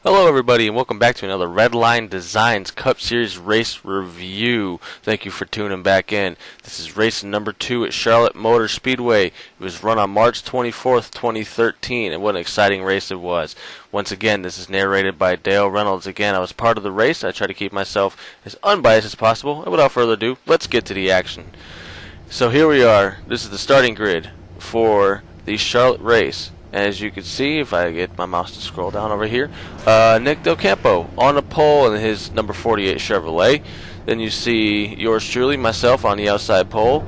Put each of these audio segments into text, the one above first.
Hello everybody and welcome back to another Redline Designz Cup Series race review. Thank you for tuning back in. This is race number 2 at Charlotte Motor Speedway. It was run on March 24th, 2013, and what an exciting race it was. Once again, this is narrated by Dale Reynolds. Again, I was part of the race. I try to keep myself as unbiased as possible. And without further ado, let's get to the action. So here we are. This is the starting grid for the Charlotte race. As you can see, if I get my mouse to scroll down over here, Nick Del Campo on the pole in his number 48 Chevrolet. Then you see yours truly, myself, on the outside pole.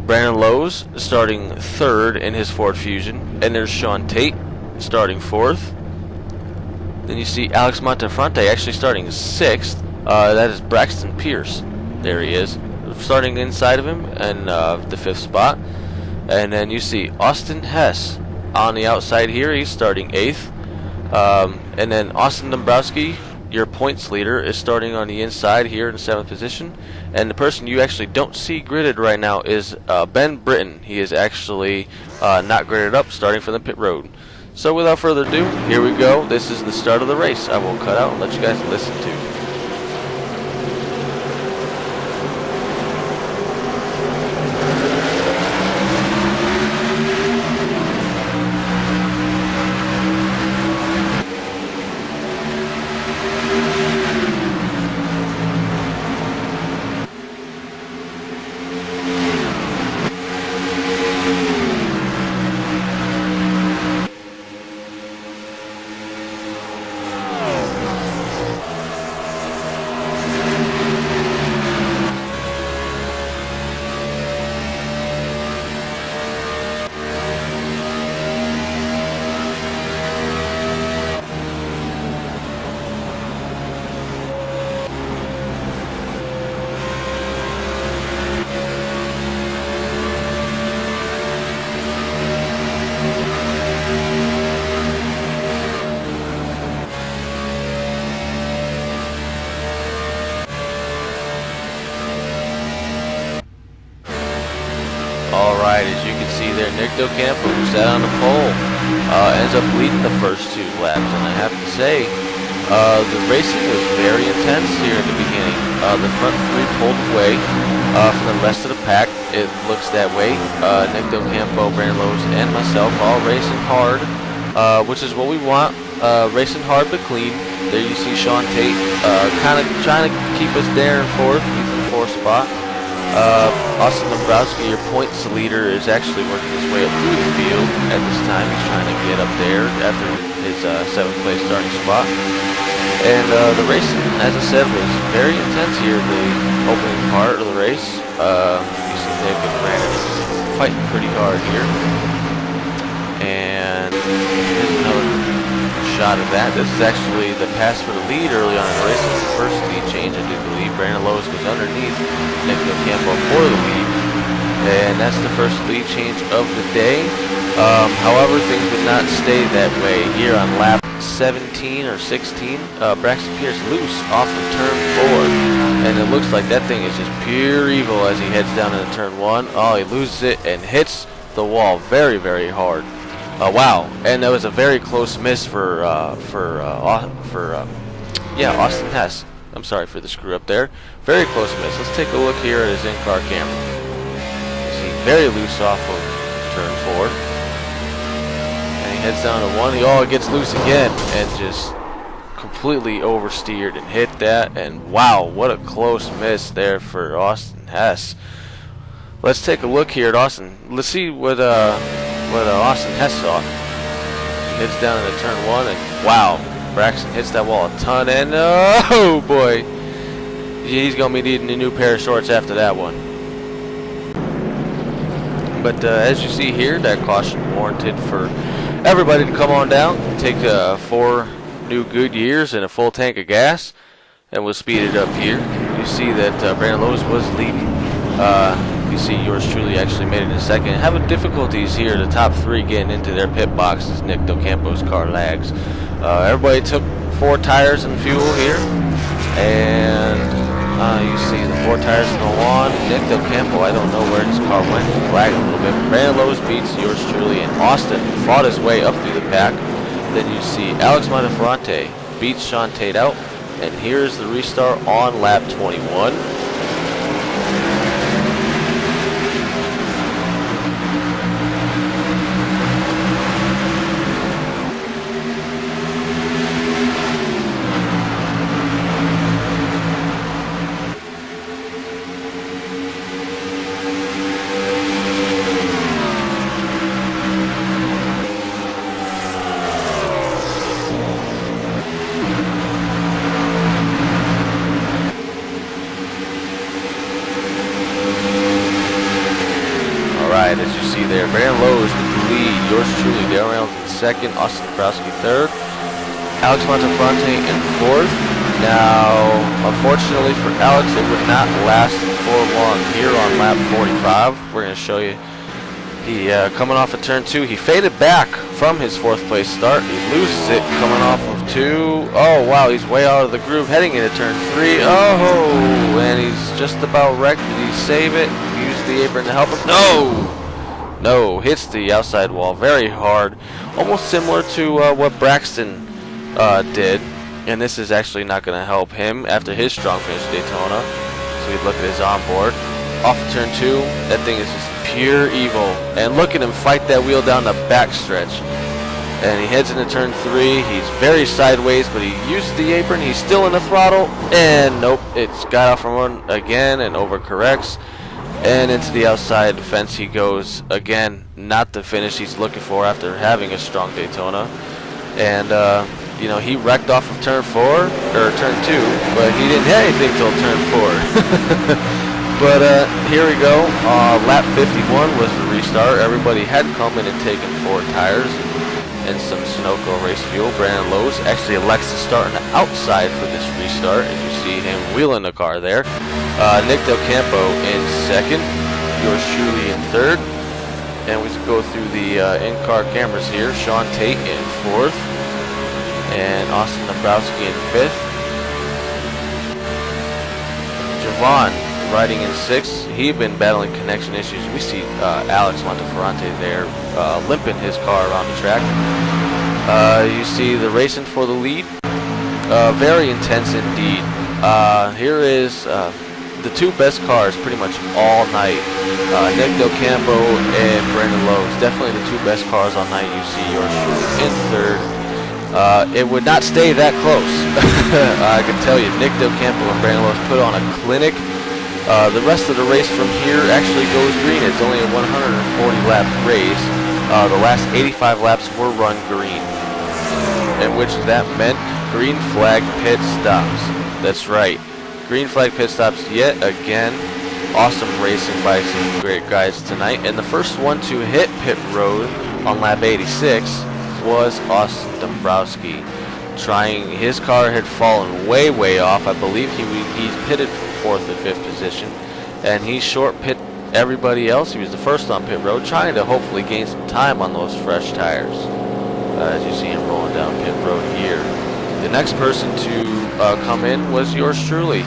Brandon Lowe's starting 3rd in his Ford Fusion. And there's Sean Tate starting 4th. Then you see Alex Montefronte actually starting 6th. That is Braxton Pierce. There he is, starting inside of him in the 5th spot. And then you see Austin Hess on the outside here. He's starting 8th. And then Austin Dombrowski, your points leader, is starting on the inside here in 7th position. And the person you actually don't see gridded right now is Ben Britton. He is actually not gridded up, starting from the pit road. So without further ado, here we go. This is the start of the race. I will cut out and let you guys listen to it. Alright, as you can see there, Nick Del Campo, who sat on the pole, ends up leading the first 2 laps. And I have to say, the racing was very intense here at the beginning. The front 3 pulled away from the rest of the pack. It looks that way. Nick Del Campo, Brandon Lowe's, and myself all racing hard, which is what we want. Racing hard but clean. There you see Sean Tate kind of trying to keep us there in 4th. He's in the 4th spot. Austin Dombrowski, your points leader, is actually working his way up through the field at this time. He's trying to get up there after his 7th place starting spot. And the racing, as I said, was very intense here in the opening part of the race. You see Nick and Brandon fighting pretty hard here. And here's another shot of that. This is actually the pass for the lead early on in the race. It's the first lead change, I do believe. Brandon Lowe's goes underneath Nick Del Campo for the lead, and that's the first lead change of the day. However, things would not stay that way here on lap 17 or 16. Braxton Pierce loose off of turn 4, and it looks like that thing is just pure evil as he heads down into turn 1. Oh, he loses it and hits the wall very, very hard. Wow, and that was a very close miss for Austin Hess. I'm sorry for the screw up there. Very close miss. Let's take a look here at his in-car camera. You see, very loose off of turn 4, and he heads down to 1. He gets loose again and just completely oversteered and hit that. And wow, what a close miss there for Austin Hess. Let's take a look here at Austin. Let's see what Austin Hess saw. He heads down into turn 1, and wow, Braxton hits that wall a ton, and oh boy, he's going to be needing a new pair of shorts after that one. But as you see here, that caution warranted for everybody to come on down, take 4 new Goodyears and a full tank of gas, and we'll speed it up here. You see that Brandon Lowe's was leading. You see yours truly actually made it in 2nd. Having difficulties here, the top 3 getting into their pit box as Nick Del Campo's car lags. Everybody took 4 tires and fuel here, and you see the 4 tires go on. Nick Del Campo, I don't know where his car went, lagging a little bit. Brandon Lowe's beats yours truly, and Austin fought his way up through the pack. Then you see Alex Montefronte beats Sean Tate out. And here's the restart on lap 21. As you see there, Brandon Lowe is with the lead. Yours truly, Dale Reynolds in second, Austin Dabrowski third, Alex Montefronte in fourth. Now, unfortunately for Alex, it would not last for long here on lap 45. We're going to show you. He coming off of turn 2, he faded back from his fourth place start. He loses it coming off of 2. Oh wow, he's way out of the groove heading into turn 3. Oh, and he's just about wrecked. Did he save it? Use the apron to help him? No, hits the outside wall very hard, almost similar to what Braxton did. And this is actually not going to help him after his strong finish at Daytona. So we look at his onboard. Off of turn 2, that thing is just pure evil. And look at him fight that wheel down the back stretch. And he heads into turn 3. He's very sideways, but he uses the apron. He's still in the throttle. And nope, it's got off from one again and overcorrects. And into the outside fence he goes again. Not the finish he's looking for after having a strong Daytona. And you know, he wrecked off of turn 4 or turn 2, but he didn't have anything till turn 4. But here we go. Lap 51 was the restart. Everybody had come in and taken 4 tires and some Sunoco race fuel. Brandon Lowe's actually elects to start on the outside for this restart, as you see him wheeling the car there. Nick Del Campo in second. Yours truly in third. And we go through the in-car cameras here. Sean Tate in fourth. And Austin Dabrowski in fifth. Javon riding in sixth. He'd been battling connection issues. We see Alex Montefronte there limping his car around the track. You see the racing for the lead. Very intense indeed. Here is the 2 best cars pretty much all night. Nick Del Campo and Brandon Lowe. Definitely the 2 best cars all night. You see yours in third. It would not stay that close. I can tell you, Nick Del Campo and Brandon Lowe put on a clinic. The rest of the race from here actually goes green. It's only a 140 lap race. The last 85 laps were run green, in which that meant green flag pit stops. That's right, green flag pit stops yet again. Awesome racing by some great guys tonight. And the first one to hit pit road on lap 86 was Austin Dabrowski. His car had fallen way off. I believe he's pitted from 4th or 5th position, and he short pit everybody else. He was the first on pit road, trying to hopefully gain some time on those fresh tires. As you see him rolling down pit road here. The next person to come in was yours truly.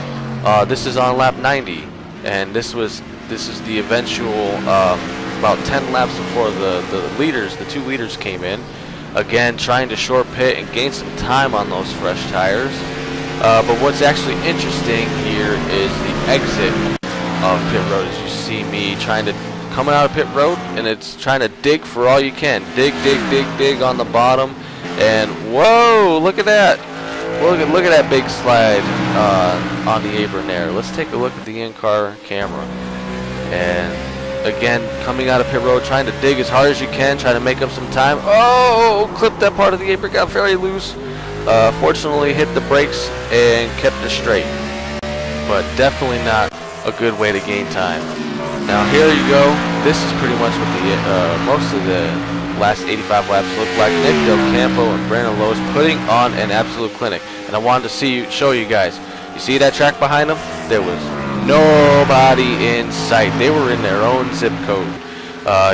This is on lap 90, and this is the eventual about 10 laps before the 2 leaders came in. Again, trying to short pit and gain some time on those fresh tires. But what's actually interesting here is the exit of pit road. As you see me coming out of pit road, and it's trying to dig for all you can. Dig on the bottom. And whoa, look at that. Look at that big slide on the apron there. Let's take a look at the in-car camera. And again, coming out of pit road, trying to dig as hard as you can, trying to make up some time. Oh, clipped that part of the apron, got very loose. Fortunately, hit the brakes and kept it straight. But definitely not a good way to gain time. Now here you go. This is pretty much what most of the last 85 laps look like. Nick Del Campo and Brandon Lowe putting on an absolute clinic. And I wanted to show you guys. You see that track behind them? There was nobody in sight. They were in their own zip code.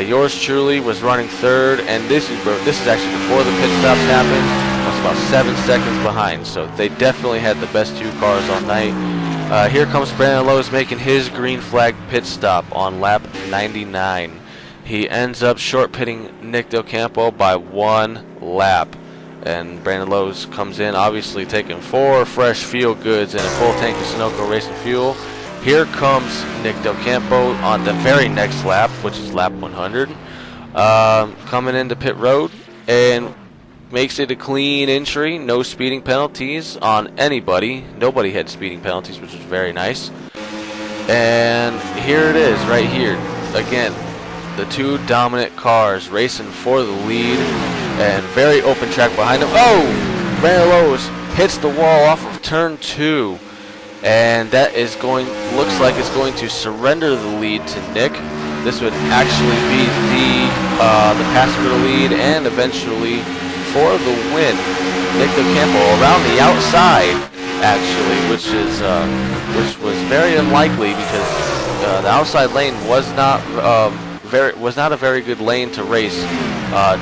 Yours truly was running third, and this is actually before the pit stops happened. I was about 7 seconds behind, so they definitely had the best 2 cars all night. Here comes Brandon Lowe making his green flag pit stop on lap 99. He ends up short pitting Nick Del Campo by 1 lap. And Brandon Lowe's comes in, obviously taking 4 fresh fuel goods and a full tank of Sunoco Racing fuel. Here comes Nick Del Campo on the very next lap, which is lap 100, coming into pit road and makes it a clean entry. No speeding penalties on anybody. Nobody had speeding penalties, which was very nice. And here it is, right here. Again, the 2 dominant cars racing for the lead, and very open track behind them. Oh! Brandon Lowe's hits the wall off of turn 2. And that is looks like it's going to surrender the lead to Nick. This would actually be the pass for the lead and eventually for the win. Nick Del Campo around the outside, actually, which was very unlikely because the outside lane was not a very good lane to race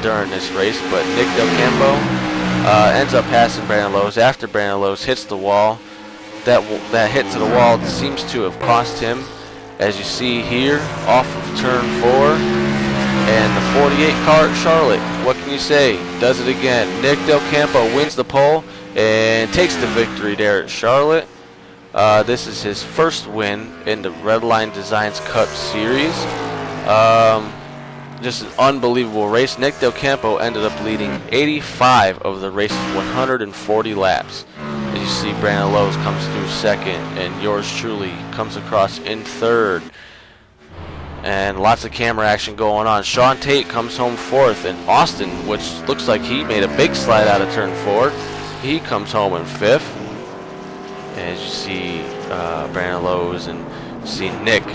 during this race. But Nick Del Campo ends up passing Brandon Lowe's after Brandon Lowe's hits the wall. That hit to the wall seems to have cost him, as you see here, off of turn 4. And the 48 car at Charlotte, what can you say? Does it again. Nick Del Campo wins the pole and takes the victory there at Charlotte. This is his first win in the Redline Designz Cup Series. Just an unbelievable race. Nick Del Campo ended up leading 85 of the race's 140 laps. As you see, Brandon Lowe's comes through second, and yours truly comes across in third. And lots of camera action going on. Sean Tate comes home fourth, and Austin, which looks like he made a big slide out of turn 4, he comes home in fifth. As you see, Brandon Lowe's and see Nick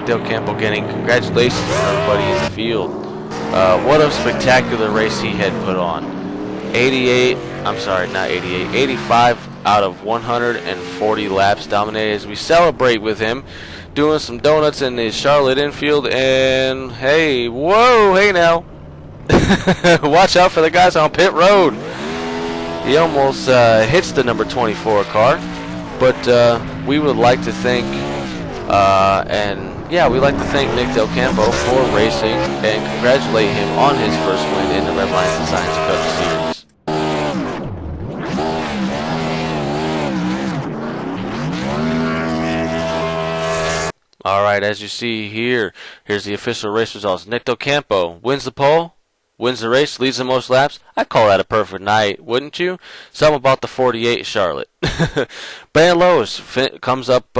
Del Campo getting congratulations from everybody in the field. What a spectacular race he had put on. 85 out of 140 laps dominated, as we celebrate with him, doing some donuts in the Charlotte infield. And hey, whoa, hey now, watch out for the guys on pit road. He almost hits the number 24 car, but we would like to thank we'd like to thank Nick Del Campo for racing and congratulate him on his first win in the Redline Designz Cup Series. Alright, as you see here, here's the official race results. Nick Del Campo wins the pole, wins the race, leads the most laps. I'd call that a perfect night, wouldn't you? Something about the 48 Charlotte. Brandon Lowe's comes up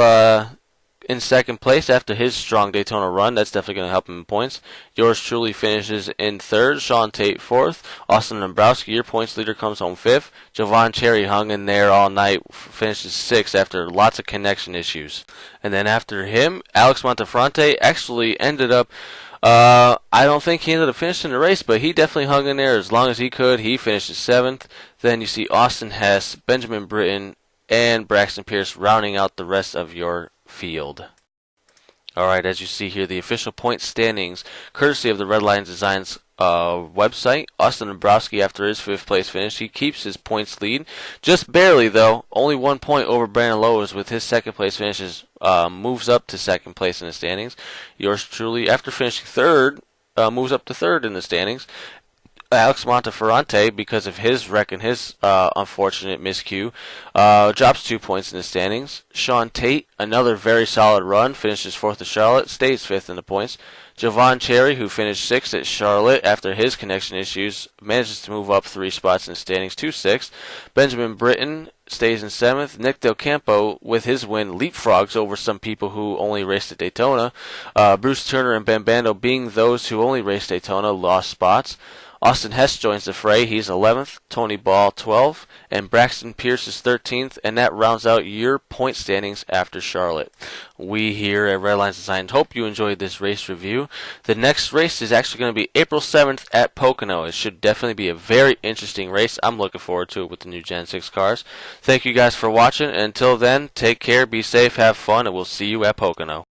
in second place after his strong Daytona run. That's definitely going to help him in points. Yours truly finishes in third. Sean Tate fourth. Austin Dombrowski, your points leader, comes home fifth. Jovan Cherry hung in there all night, finishes sixth after lots of connection issues. And then after him, Alex Montefronte actually ended up, I don't think he ended up finishing the race, but he definitely hung in there as long as he could. He finishes seventh. Then you see Austin Hess, Benjamin Britton, and Braxton Pierce rounding out the rest of your field. Alright, as you see here, the official point standings, courtesy of the Redline Designz website. Austin Dombrowski, after his fifth place finish, he keeps his points lead. Just barely, though. Only 1 point over Brandon Lowe's with his second place finishes. Moves up to second place in the standings. Yours truly, after finishing third, moves up to third in the standings. Alex Montefronte, because of his wreck and his unfortunate miscue, drops 2 points in the standings. Sean Tate, another very solid run, finishes fourth at Charlotte, stays fifth in the points. Jovan Cherry, who finished sixth at Charlotte after his connection issues, manages to move up 3 spots in the standings to sixth. Benjamin Britton stays in seventh. Nick Del Campo, with his win, leapfrogs over some people who only raced at Daytona. Bruce Turner and Ben Bando, being those who only raced Daytona, lost spots. Austin Hess joins the fray. He's 11th. Tony Ball 12th. And Braxton Pierce is 13th. And that rounds out your point standings after Charlotte. We here at Redline Designz hope you enjoyed this race review. The next race is actually going to be April 7th at Pocono. It should definitely be a very interesting race. I'm looking forward to it with the new Gen 6 cars. Thank you guys for watching. Until then, take care, be safe, have fun, and we'll see you at Pocono.